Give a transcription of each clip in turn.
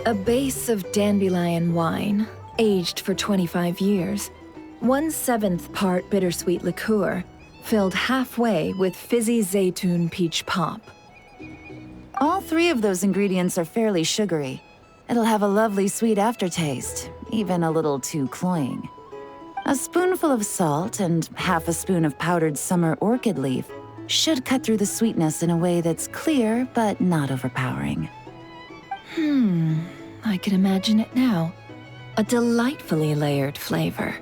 A base of dandelion wine, aged for 25 years. 1/7 part bittersweet liqueur, filled halfway with fizzy zaytun peach pop. All three of those ingredients are fairly sugary. It'll have a lovely sweet aftertaste, even a little too cloying. A spoonful of salt and half a spoon of powdered summer orchid leaf should cut through the sweetness in a way that's clear but not overpowering. I can imagine it now. A delightfully layered flavor.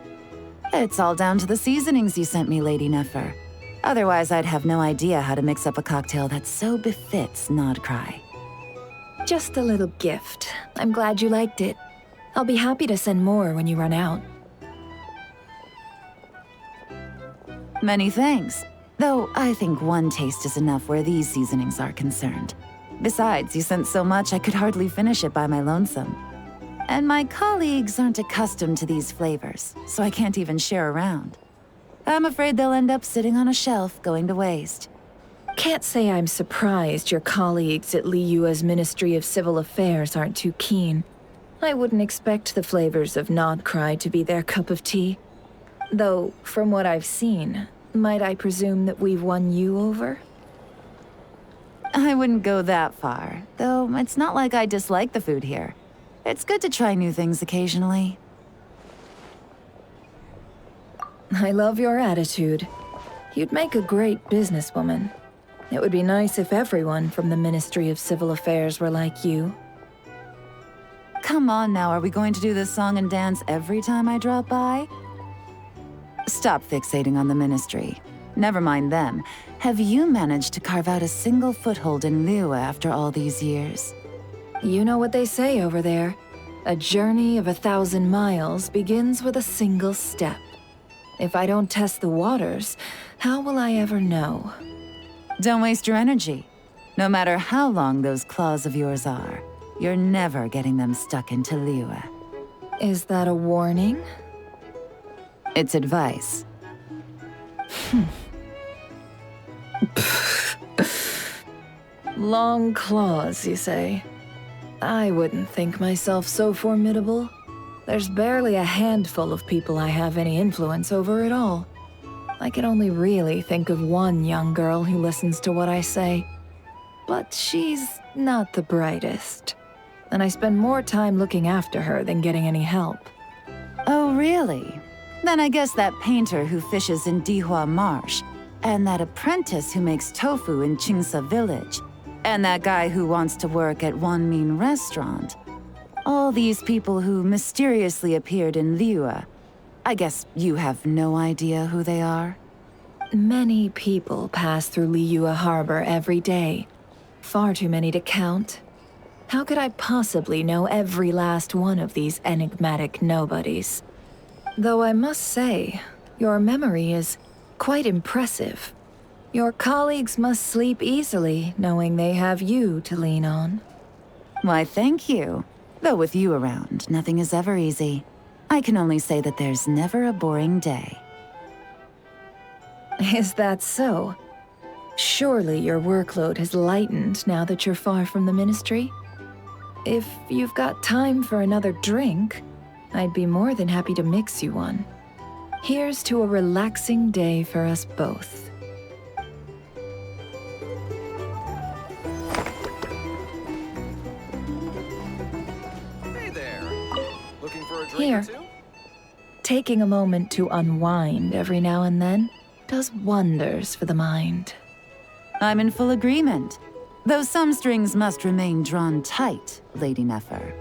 It's all down to the seasonings you sent me, Lady Nefer. Otherwise, I'd have no idea how to mix up a cocktail that so befits Nod-Krai. Just a little gift. I'm glad you liked it. I'll be happy to send more when you run out. Many thanks. Though I think one taste is enough where these seasonings are concerned. Besides, you sent so much I could hardly finish it by my lonesome. And my colleagues aren't accustomed to these flavors, so I can't even share around. I'm afraid they'll end up sitting on a shelf, going to waste. Can't say I'm surprised your colleagues at Liyue's Ministry of Civil Affairs aren't too keen. I wouldn't expect the flavors of Nod-Krai to be their cup of tea. Though, from what I've seen, might I presume that we've won you over? I wouldn't go that far, though it's not like I dislike the food here. It's good to try new things occasionally. I love your attitude. You'd make a great businesswoman. It would be nice if everyone from the Ministry of Civil Affairs were like you. Come on now, are we going to do this song and dance every time I drop by? Stop fixating on the Ministry. Never mind them. Have you managed to carve out a single foothold in Liyue after all these years? You know what they say over there. A journey of 1,000 miles begins with a single step. If I don't test the waters, how will I ever know? Don't waste your energy. No matter how long those claws of yours are, you're never getting them stuck into Liyue. Is that a warning? It's advice. Long claws, you say? I wouldn't think myself so formidable. There's barely a handful of people I have any influence over at all. I can only really think of one young girl who listens to what I say. But she's not the brightest. And I spend more time looking after her than getting any help. Oh, really? Then I guess that painter who fishes in Dihua Marsh, and that apprentice who makes tofu in Qingsa Village, and that guy who wants to work at Wanmin Restaurant. All these people who mysteriously appeared in Liyue. I guess you have no idea who they are? Many people pass through Liyue Harbor every day. Far too many to count. How could I possibly know every last one of these enigmatic nobodies? Though I must say, your memory is quite impressive. Your colleagues must sleep easily, knowing they have you to lean on. Why, thank you. Though with you around, nothing is ever easy. I can only say that there's never a boring day. Is that so? Surely your workload has lightened now that you're far from the Ministry? If you've got time for another drink, I'd be more than happy to mix you one. Here's to a relaxing day for us both. Here. Taking a moment to unwind every now and then does wonders for the mind. I'm in full agreement. Though some strings must remain drawn tight, Lady Nefer.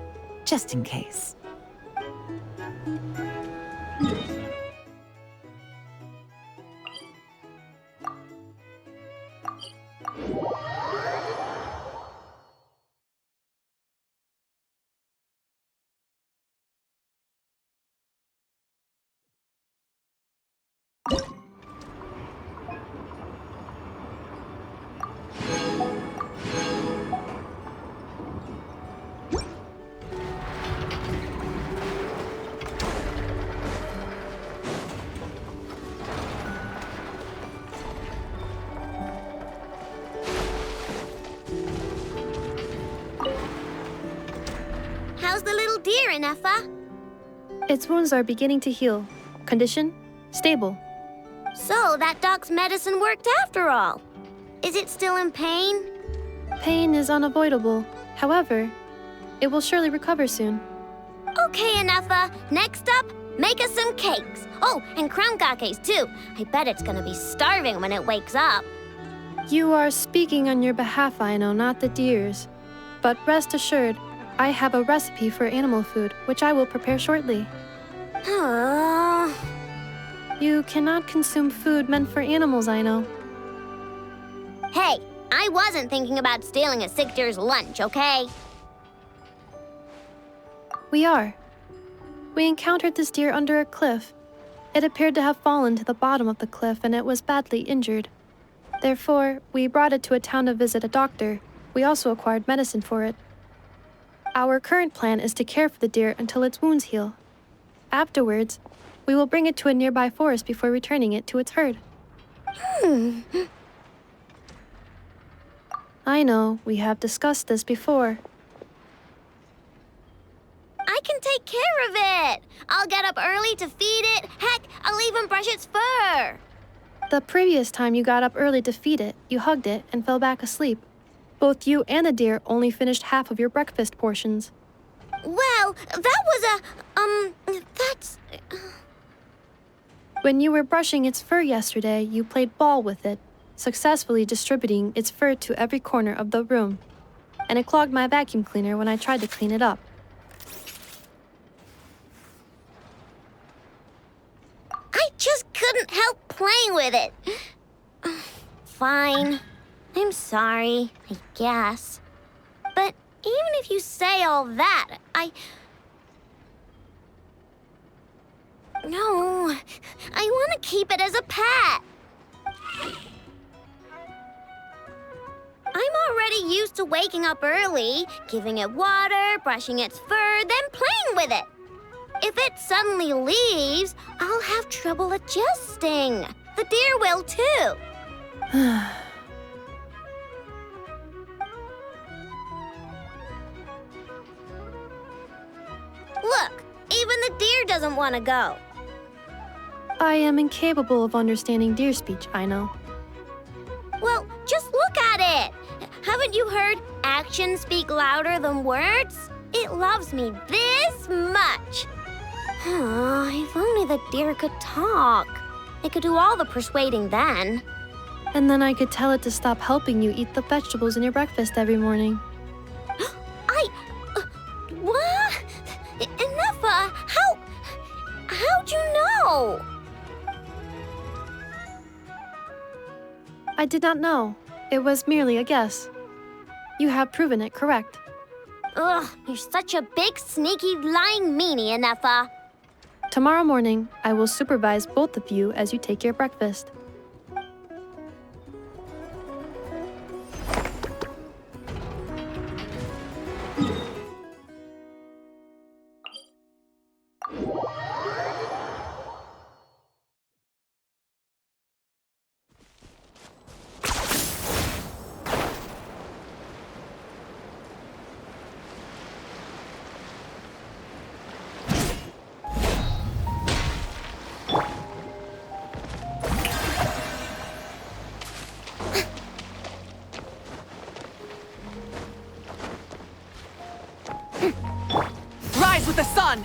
Just in case. How's the little deer, Nefer? Its wounds are beginning to heal. Condition? Stable. So, that dog's medicine worked after all. Is it still in pain? Pain is unavoidable. However, it will surely recover soon. Okay, Nefer. Next up, make us some cakes. Oh, and crown cakes too. I bet it's gonna be starving when it wakes up. You are speaking on your behalf, Aino, not the deer's. But rest assured, I have a recipe for animal food, which I will prepare shortly. You cannot consume food meant for animals, Aino. Hey, I wasn't thinking about stealing a sick deer's lunch, okay? We are. We encountered this deer under a cliff. It appeared to have fallen to the bottom of the cliff and it was badly injured. Therefore, we brought it to a town to visit a doctor. We also acquired medicine for it. Our current plan is to care for the deer until its wounds heal. Afterwards, we will bring it to a nearby forest before returning it to its herd. I know, we have discussed this before. I can take care of it. I'll get up early to feed it. Heck, I'll even brush its fur. The previous time you got up early to feed it, you hugged it and fell back asleep. Both you and the deer only finished half of your breakfast portions. Well, that was that's... When you were brushing its fur yesterday, you played ball with it, successfully distributing its fur to every corner of the room. And it clogged my vacuum cleaner when I tried to clean it up. I just couldn't help playing with it. Fine. I'm sorry, I guess. But even if you say all that, No, I want to keep it as a pet. I'm already used to waking up early, giving it water, brushing its fur, then playing with it. If it suddenly leaves, I'll have trouble adjusting. The deer will too. Look, even the deer doesn't want to go. I am incapable of understanding deer speech, I know. Well, just look at it. Haven't you heard actions speak louder than words? It loves me this much. If only the deer could talk. It could do all the persuading then. And then I could tell it to stop helping you eat the vegetables in your breakfast every morning. What? Nefer, how'd you know? I did not know. It was merely a guess. You have proven it correct. Ugh, you're such a big, sneaky, lying meanie, Nefer. Tomorrow morning, I will supervise both of you as you take your breakfast. Rise with the sun!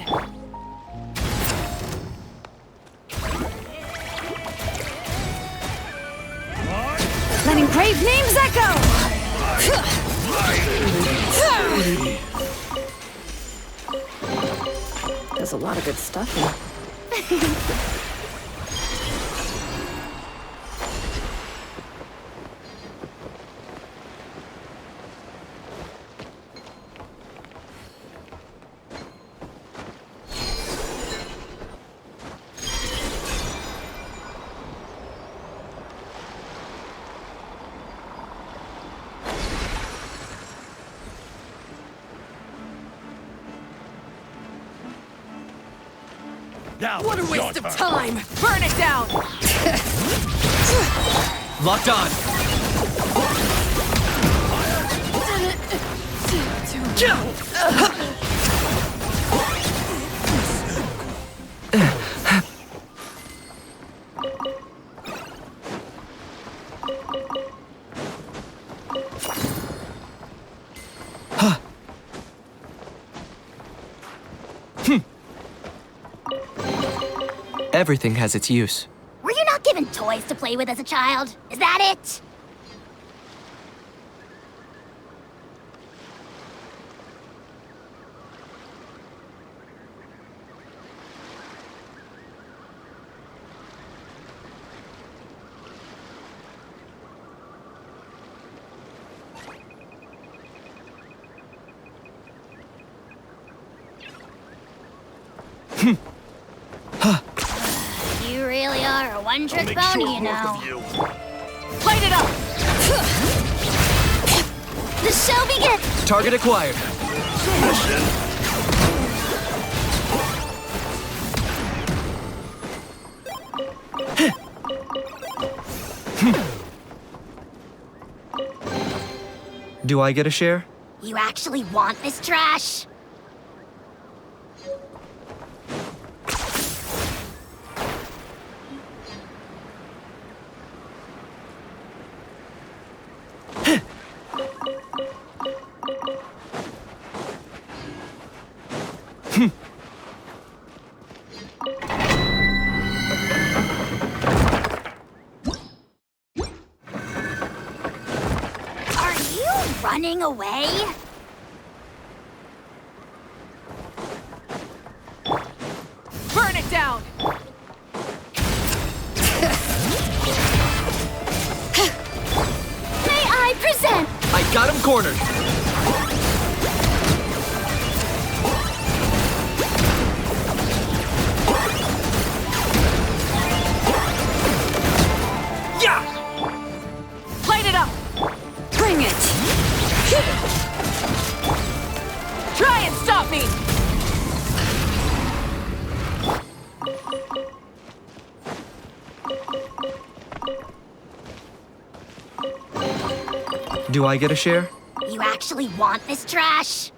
Brave names echo! There's a lot of good stuff here. Now What a it's waste your of turn. time! Burn it down! Locked on. Everything has its use. Were you not given toys to play with as a child? Is that it? You really are a one-trick Make pony, short you work know. of you. Light it up! The show begins! Target acquired. Mission. Do I get a share? You actually want this trash? Are you running away? Burn it down! May I present? I got him cornered. Yeah! Light it up! Bring it! Try and stop me! Do I get a share? You actually want this trash?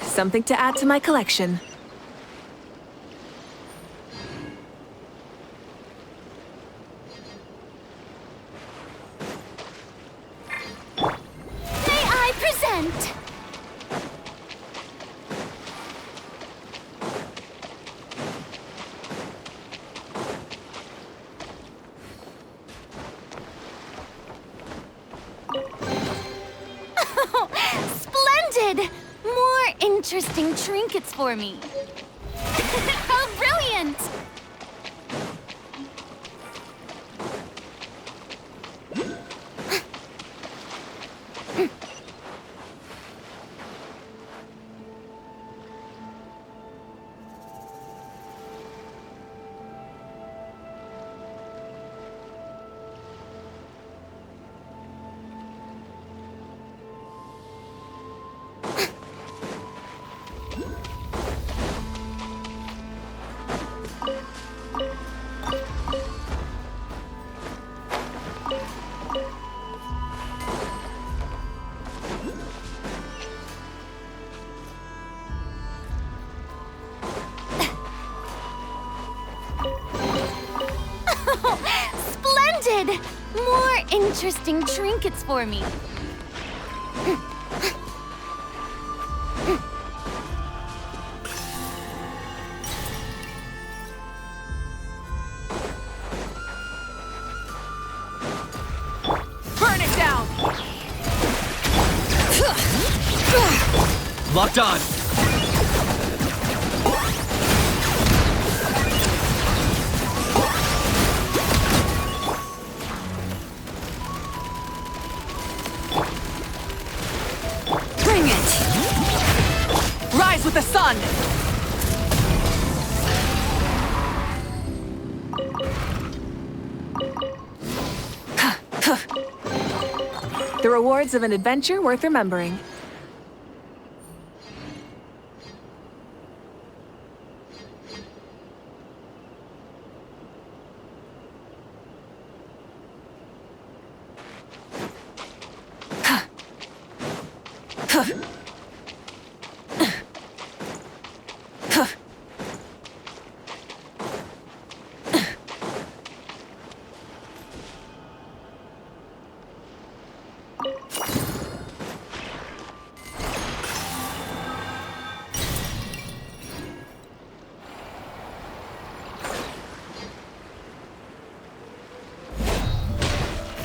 Something to add to my collection. May I present? Splendid! More interesting trinkets for me. How brilliant! Splendid! More interesting trinkets for me. Burn it down! Locked on. Bring it! Rise with the sun! The rewards of an adventure worth remembering.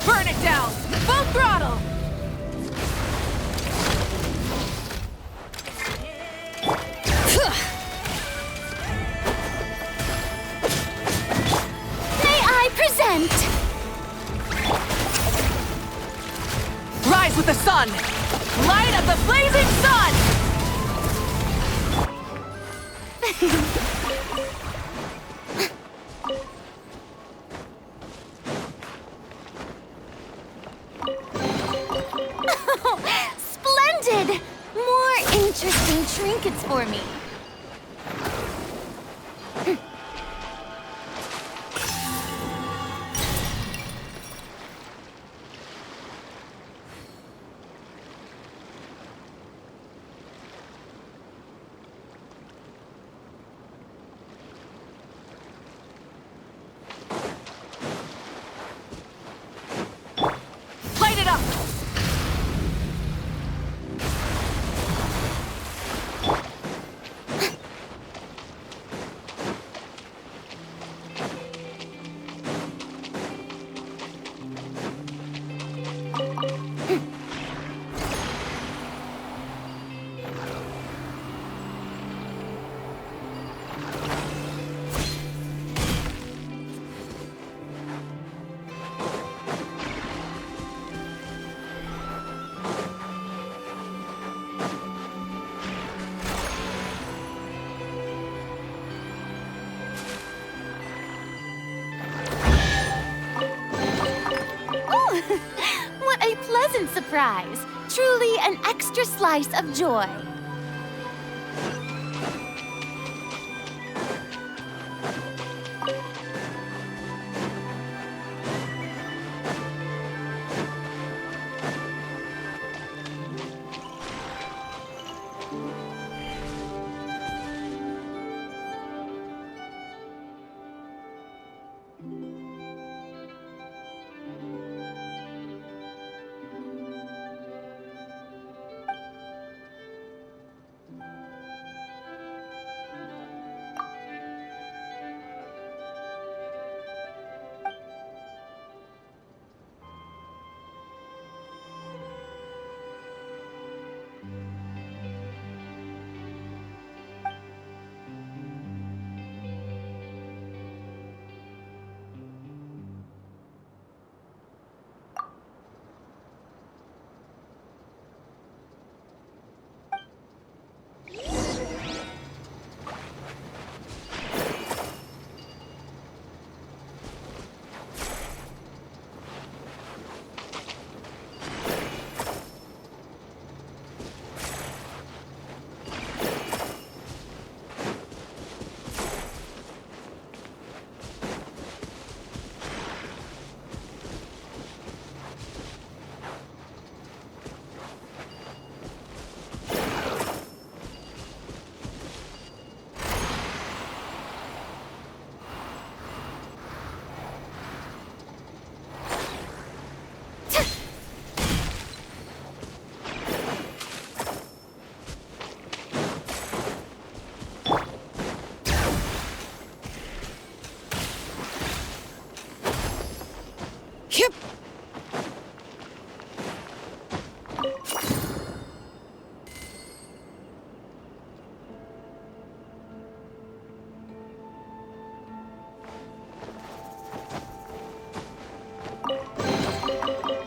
Burn it down! Full throttle! May I present? Rise with the sun! Light of the blazing sun! Splendid! More interesting trinkets for me. Light it up! What a pleasant surprise! Truly an extra slice of joy.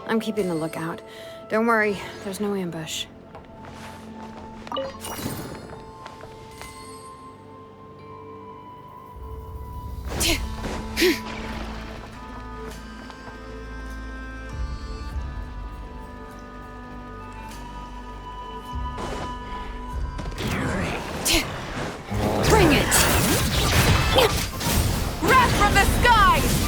I'm keeping a lookout. Don't worry, there's no ambush. Bring it! Wrath from the skies!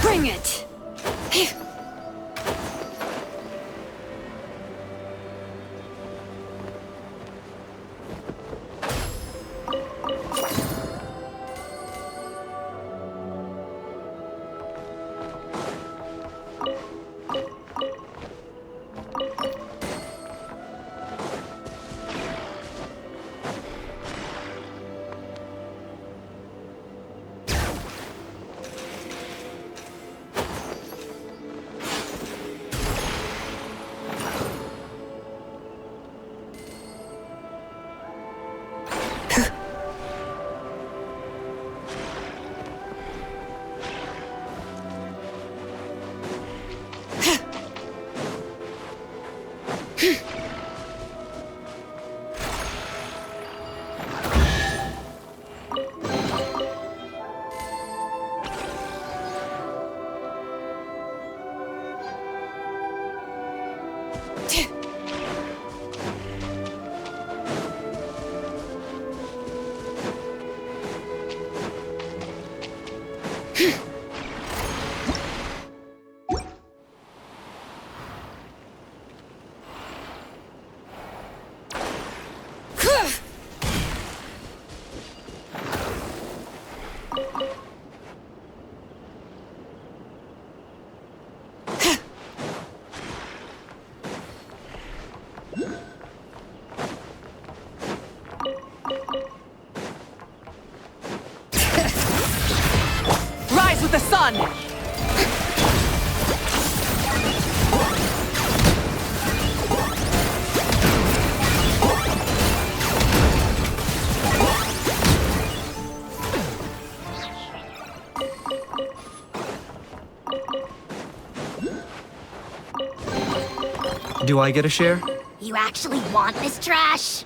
Bring it! Rise with the sun! Do I get a share? You actually want this trash?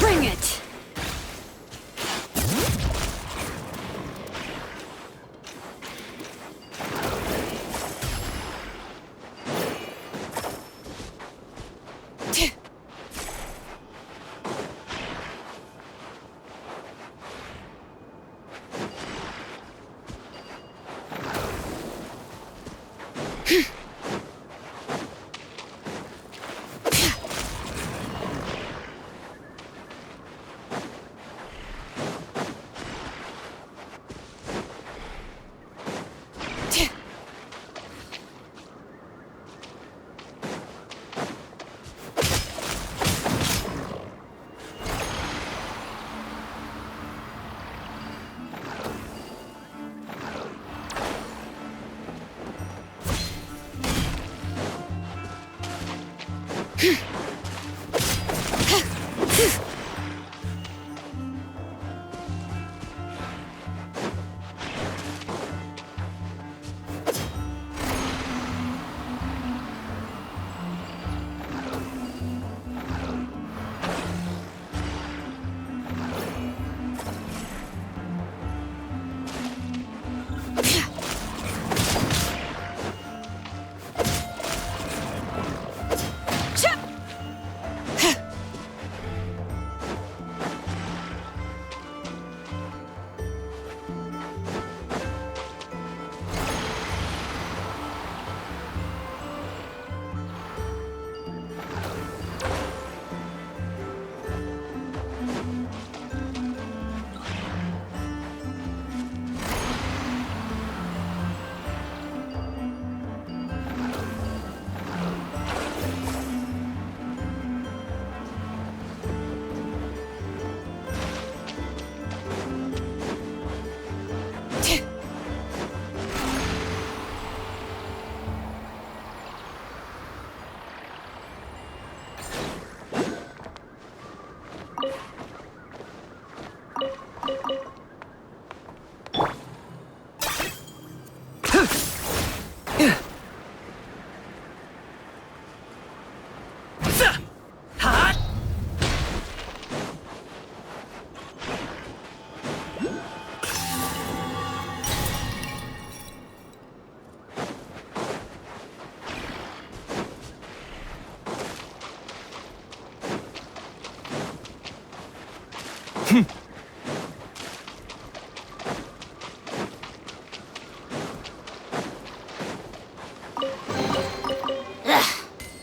Bring it!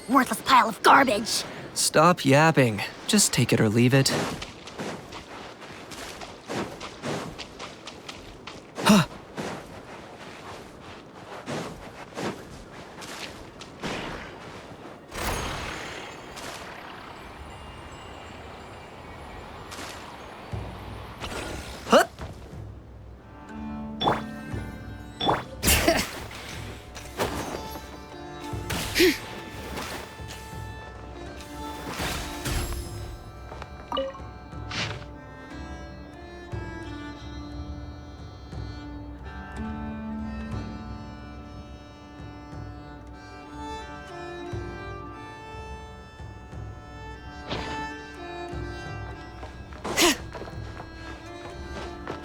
Worthless pile of garbage. Stop yapping. Just take it or leave it.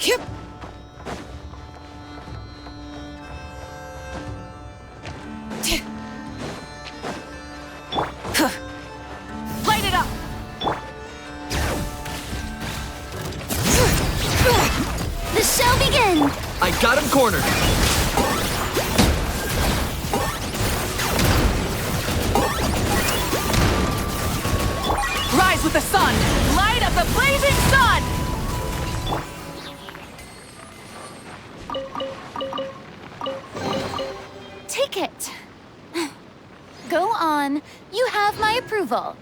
Light it up! The show begins! I got him cornered. Rise with the sun! Light of the blazing sun! Take it. Go on. You have my approval.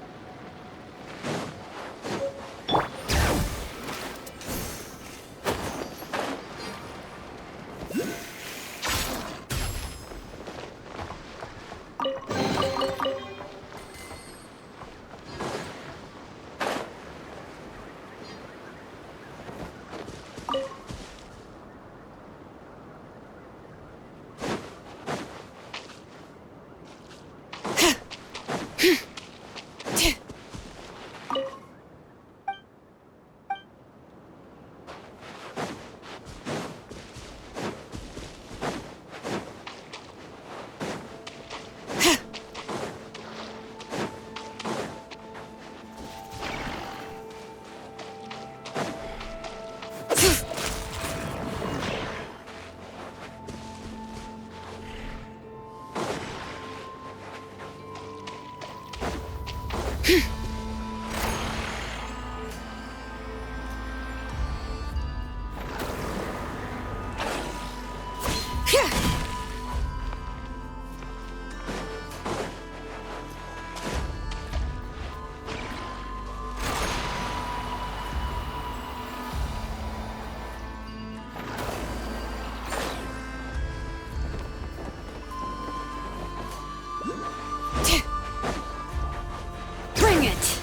Bring it!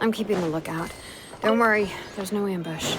I'm keeping a lookout. Don't worry, there's no ambush.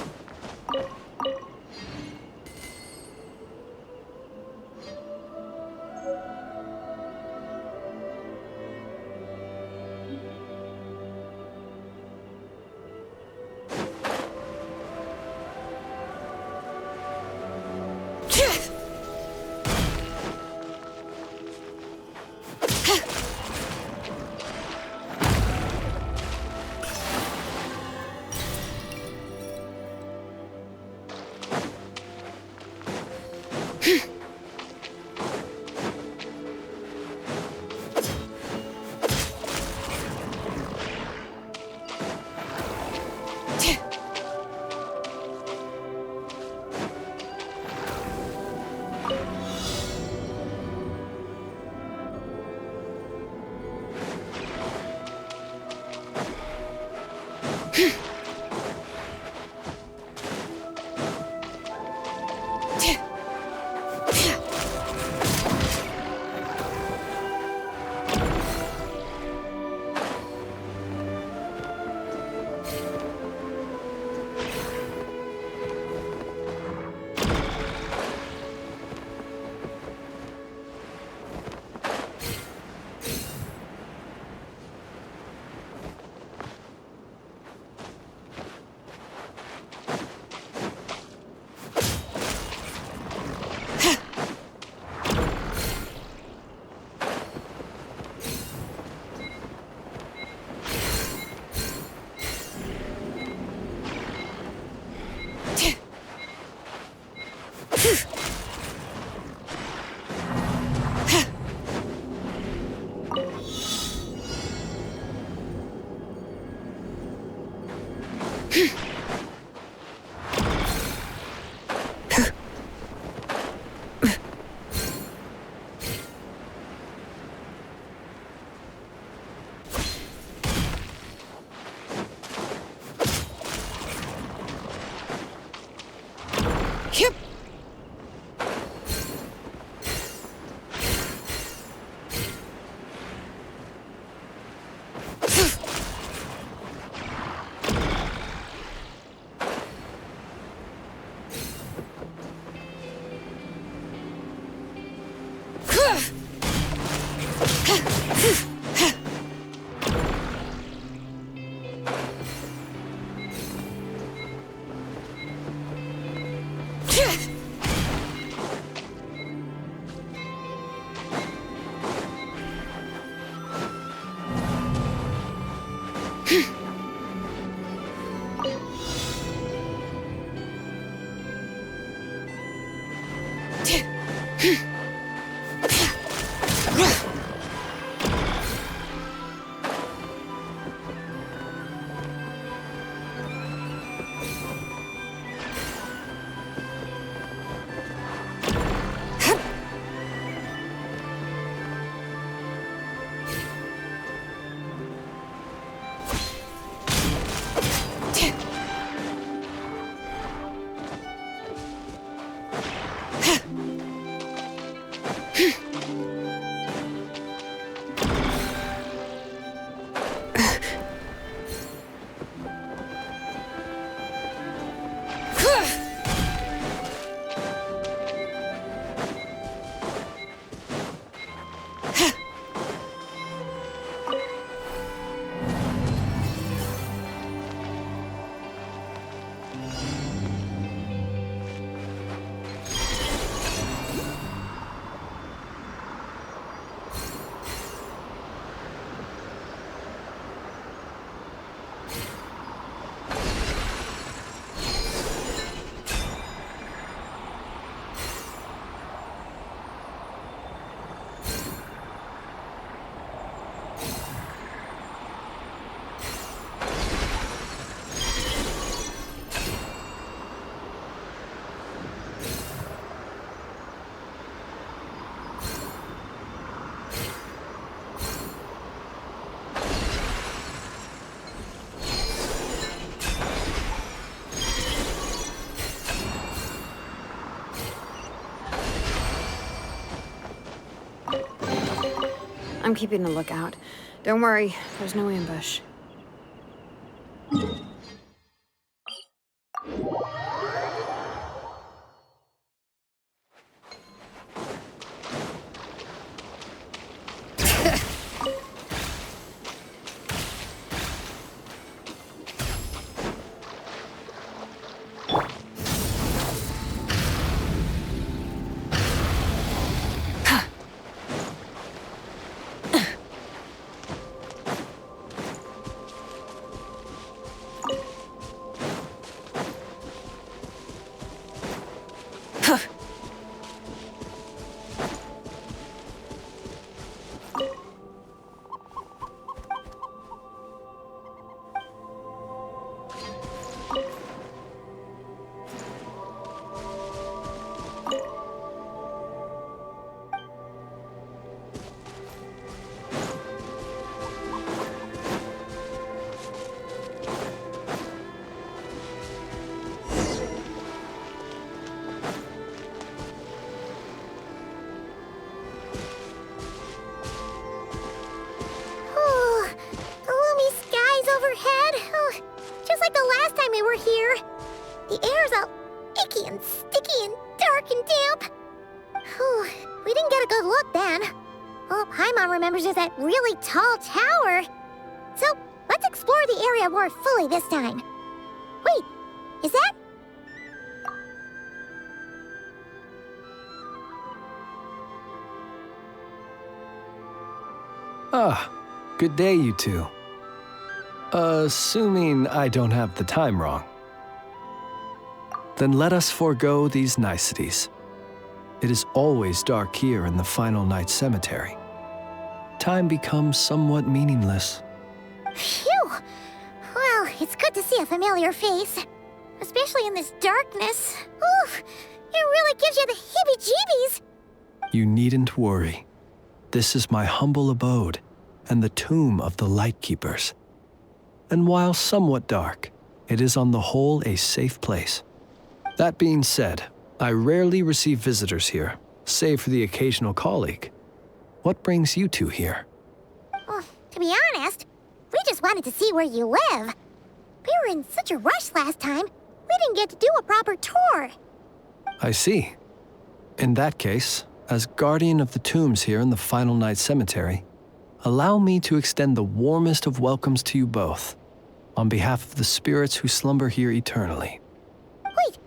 I'm keeping a lookout. Don't worry, there's no ambush. Here. The air's all icky and sticky and dark and damp. Whew, we didn't get a good look then. All Paimon remembers is that really tall tower. So, let's explore the area more fully this time. Wait, is that... Ah, good day, you two. Assuming I don't have the time wrong. Then let us forego these niceties. It is always dark here in the final night cemetery. Time becomes somewhat meaningless. Phew! Well, It's good to see a familiar face. Especially in this darkness. Oof, it really gives you the heebie-jeebies. You needn't worry. This is my humble abode and the tomb of the Lightkeepers. And while somewhat dark, it is on the whole a safe place. That being said, I rarely receive visitors here, save for the occasional colleague. What brings you two here? Well, to be honest, we just wanted to see where you live. We were in such a rush last time, we didn't get to do a proper tour. I see. In that case, as guardian of the tombs here in the Final Night Cemetery, allow me to extend the warmest of welcomes to you both, on behalf of the spirits who slumber here eternally. Wait,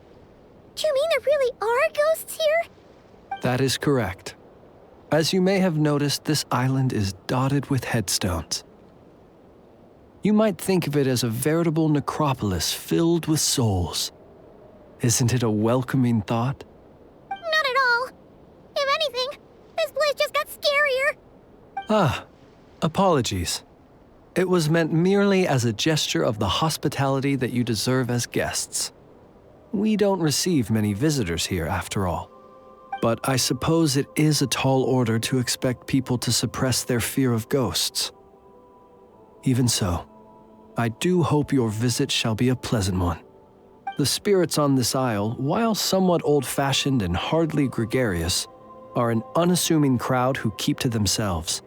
do you mean there really are ghosts here? That is correct. As you may have noticed, this island is dotted with headstones. You might think of it as a veritable necropolis filled with souls. Isn't it a welcoming thought? Not at all. If anything, this place just got scarier. Ah, apologies. It was meant merely as a gesture of the hospitality that you deserve as guests. We don't receive many visitors here, after all. But I suppose it is a tall order to expect people to suppress their fear of ghosts. Even so, I do hope your visit shall be a pleasant one. The spirits on this isle, while somewhat old-fashioned and hardly gregarious, are an unassuming crowd who keep to themselves.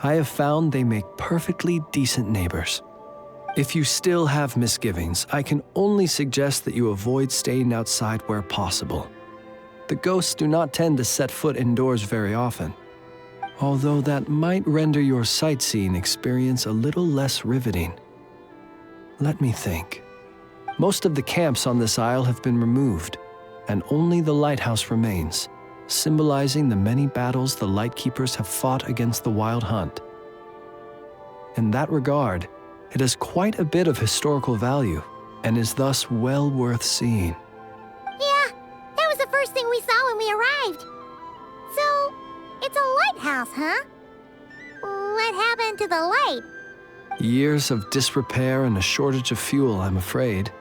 I have found they make perfectly decent neighbors. If you still have misgivings, I can only suggest that you avoid staying outside where possible. The ghosts do not tend to set foot indoors very often, although that might render your sightseeing experience a little less riveting. Let me think. Most of the camps on this isle have been removed, and only the lighthouse remains, symbolizing the many battles the Lightkeepers have fought against the Wild Hunt. In that regard, it has quite a bit of historical value, and is thus well worth seeing. Yeah, that was the first thing we saw when we arrived. So, it's a lighthouse, huh? What happened to the light? Years of disrepair and a shortage of fuel, I'm afraid.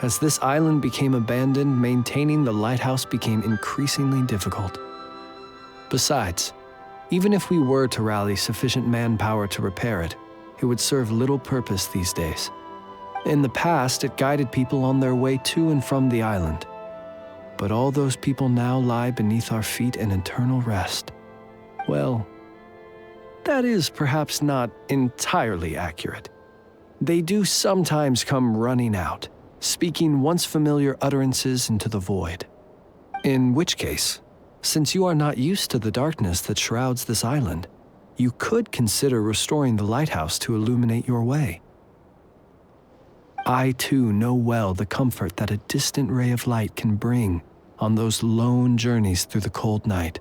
As this island became abandoned, maintaining the lighthouse became increasingly difficult. Besides, even if we were to rally sufficient manpower to repair it, it would serve little purpose these days. In the past, it guided people on their way to and from the island. But all those people now lie beneath our feet in eternal rest. Well, that is perhaps not entirely accurate. They do sometimes come running out, speaking once familiar utterances into the void. In which case, since you are not used to the darkness that shrouds this island, you could consider restoring the lighthouse to illuminate your way. I too know well the comfort that a distant ray of light can bring on those lone journeys through the cold night.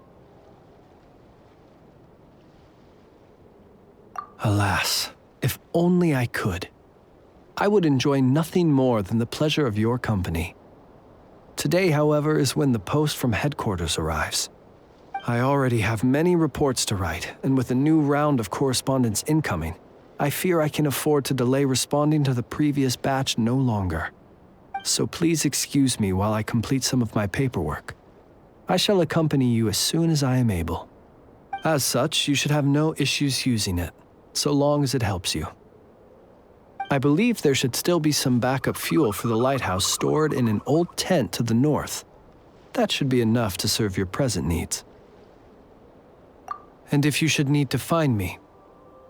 Alas, if only I could. I would enjoy nothing more than the pleasure of your company. Today, however, is when the post from headquarters arrives. I already have many reports to write, and with a new round of correspondence incoming, I fear I can afford to delay responding to the previous batch no longer. So please excuse me while I complete some of my paperwork. I shall accompany you as soon as I am able. As such, you should have no issues using it, so long as it helps you. I believe there should still be some backup fuel for the lighthouse stored in an old tent to the north. That should be enough to serve your present needs. And if you should need to find me,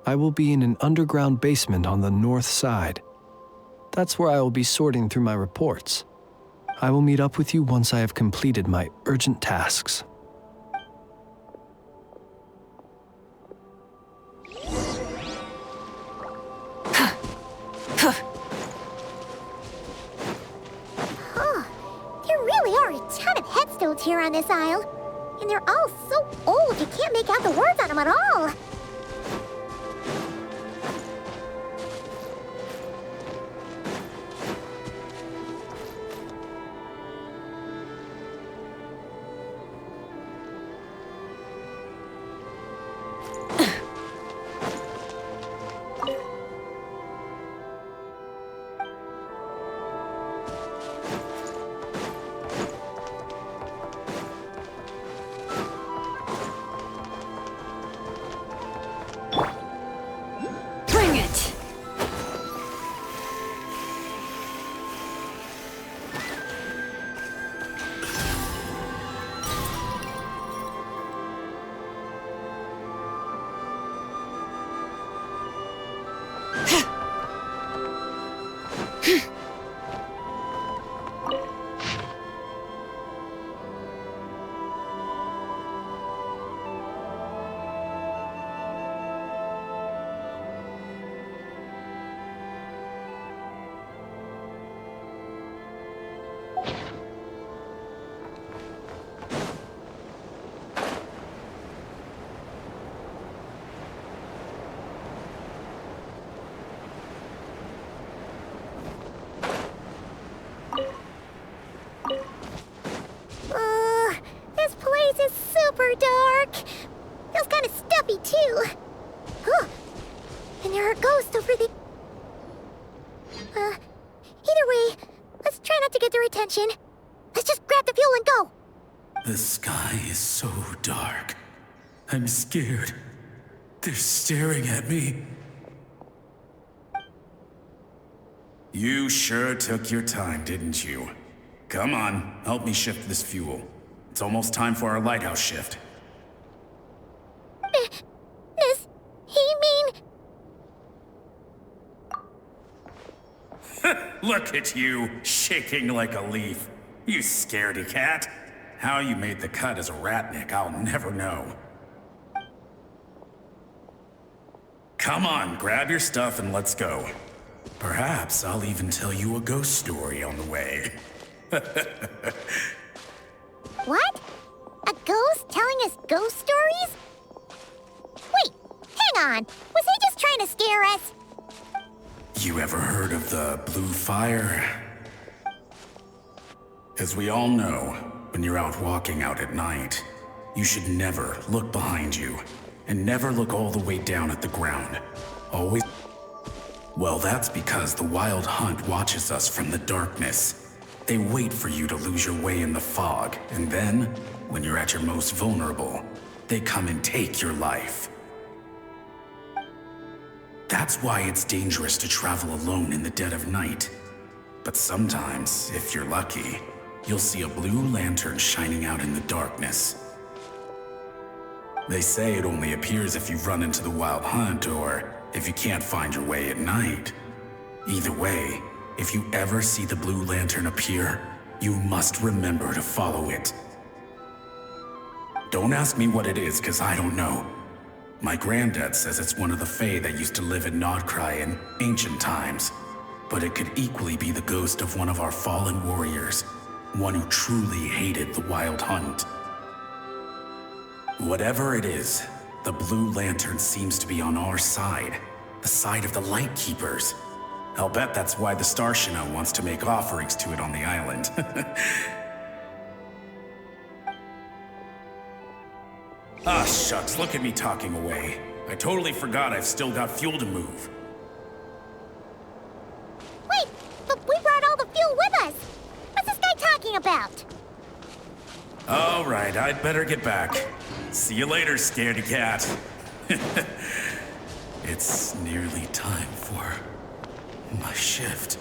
I will be in an underground basement on the north side. That's where I will be sorting through my reports. I will meet up with you once I have completed my urgent tasks. There really are a ton of headstones here on this isle. And they're all so old you can't make out the words on them at all. And there are ghosts over the... Either way, let's try not to get their attention. Let's just grab the fuel and go! The sky is so dark. I'm scared. They're staring at me. You sure took your time, didn't you? Come on, help me shift this fuel. It's almost time for our lighthouse shift. Miss, he mean... Look at you, shaking like a leaf. You scaredy cat. How you made the cut as a ratnik, I'll never know. Come on, grab your stuff and let's go. Perhaps I'll even tell you a ghost story on the way. What? A ghost telling us ghost stories? Wait, hang on. Was he just trying to scare us? You ever heard of the blue fire? As we all know, when you're out walking out at night, you should never look behind you, and never look all the way down at the ground. Always... Well, that's because the Wild Hunt watches us from the darkness. They wait for you to lose your way in the fog, and then, when you're at your most vulnerable, they come and take your life. That's why it's dangerous to travel alone in the dead of night. But sometimes, if you're lucky, you'll see a blue lantern shining out in the darkness. They say it only appears if you've run into the Wild Hunt or if you can't find your way at night. Either way, if you ever see the blue lantern appear, you must remember to follow it. Don't ask me what it is, because I don't know. My granddad says it's one of the Fae that used to live in Nod-Krai in ancient times. But it could equally be the ghost of one of our fallen warriors, one who truly hated the Wild Hunt. Whatever it is, the blue lantern seems to be on our side, the side of the Light Keepers. I'll bet that's why the Starshina wants to make offerings to it on the island. Ah, shucks, look at me talking away. I totally forgot I've still got fuel to move. Wait, but we brought all the fuel with us. What's this guy talking about? All right, I'd better get back. See you later, scaredy cat. It's nearly time for my shift.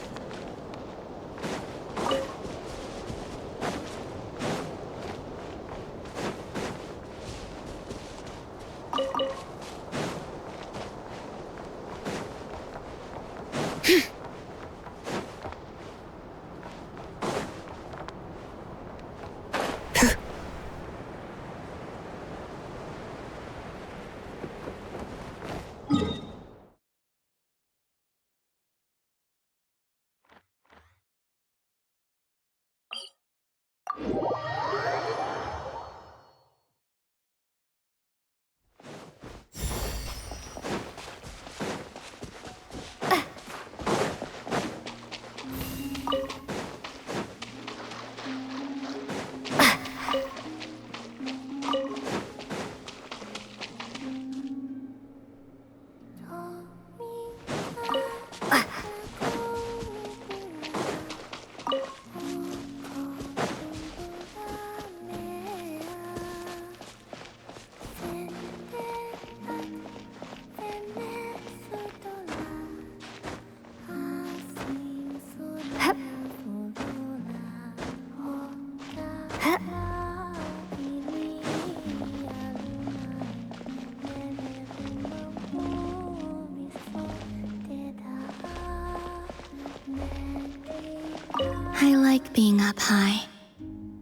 I like being up high.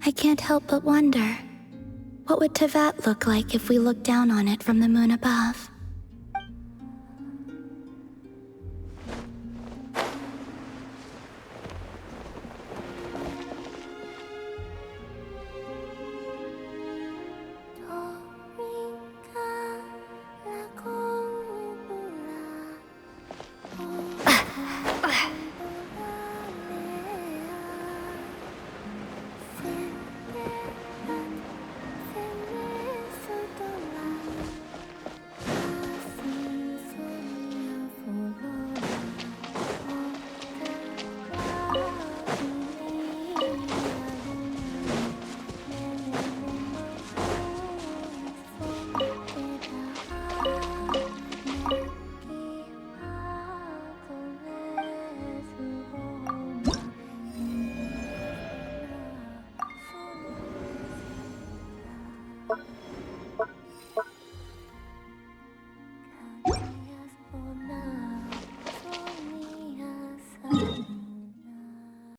I can't help but wonder, what would Tevat look like if we looked down on it from the moon above?